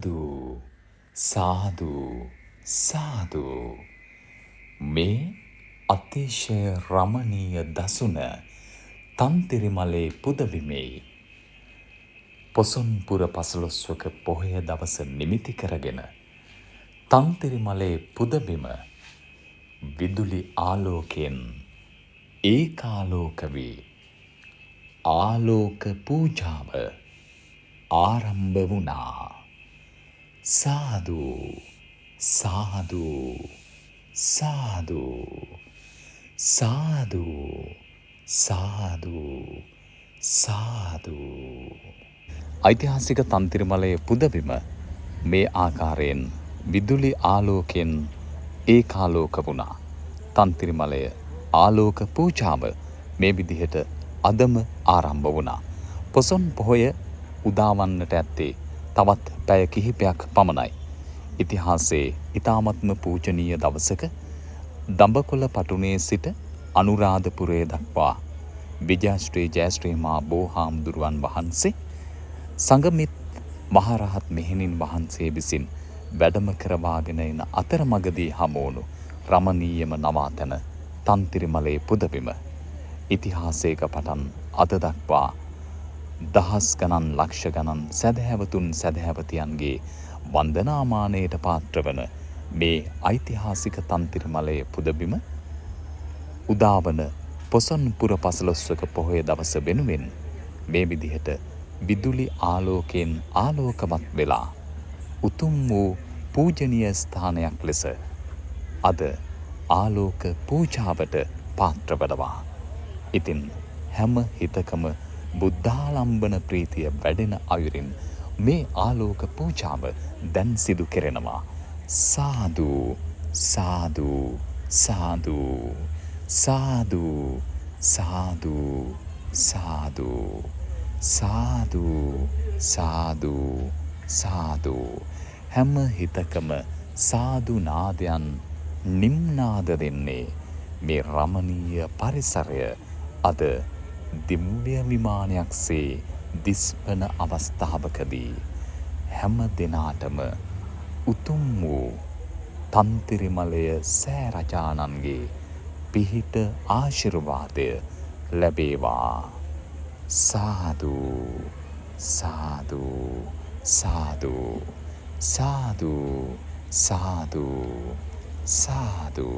දූ සාදු සාදු මේ අතිශය රමණීය දසුන තන්තිරිමලේ පුදබිමේ පොසොන්පුර පසළොස්වක පොහොය දවස නිමිති කරගෙන තන්තිරිමලේ පුදබිම විදුලි ආලෝකයෙන් ඒකාලෝක වී ආලෝක පූජාව ආරම්භ වුණා. සාදු සාදු සාදු සාදු සාදු සාදු. ඓතිහාසික තන්තිරිමලයේ පුදබිම මේ ආකාරයෙන් විදුලි ආලෝකයෙන් ඒකාලෝක වුණා. තන්තිරිමලය ආලෝක පූජාව මේ විදිහට අදම ආරම්භ වුණා. පොසොන් පොහොය උදාවන්නට ඇත්තේ තවත් පැය කිහිපයක් පමණයි. ඉතිහාසයේ ඉතාමත්ම පූජනීය දවසක දඹකොළ පටුනේ සිට අනුරාධපුරය දක්වා විජයශ්‍රී ජයශ්‍රී මා බෝහාමුදුරුවන් වහන්සේ සංගමිත් මහරහත් මෙහෙණින් වහන්සේ විසින් වැඩම කරවාගෙන එන අතරමඟදී හමුවුණු රමණීයම නවාතැන තන්තිරිමලේ පුදබිම. ඉතිහාසයක පටන් අද දක්වා දහස් ගණන් ලක්ෂ ගණන් සැදැහැවතුන් සැදැහැවතියන්ගේ වන්දනාමානයට පාත්‍රවන මේ ඓතිහාසික තන්තිරිමලයේ පුදබිම උදාවන පොසොන්පුර පසළොස්වක පොහොය දවස වෙනුවෙන් මේ විදිහට විදුලි ආලෝකයෙන් ආලෝකමත් වෙලා උතුම් වූ පූජනීය ස්ථානයක් ලෙස අද ආලෝක පූජාවට පාත්‍ර වනවා. ඉතින් හැම හිතකම බුද්ධාලම්බන ප්‍රීතිය වැඩෙන අයුරින් මේ ආලෝක පූජාව දැන් සිදු කෙරෙනවා. සාදු සාදු සාදු සාදු සාදු සාදු සාදු සාදු සාදු. හැම හිතකම සාදු නාදයන් නිම්නාද දෙන්නේ මේ රමණීය පරිසරය අද දිව්‍ය විමානයක්සේ දිස්වන අවස්ථාවකදී හැම දෙනාටම උතුම් වූ තන්තිරිමලය සෑරජානන්ගේ පිහිට ආශිර්වාදය ලැබේවා. සාදු සාදු සාදු සාදු සාදු සාදු.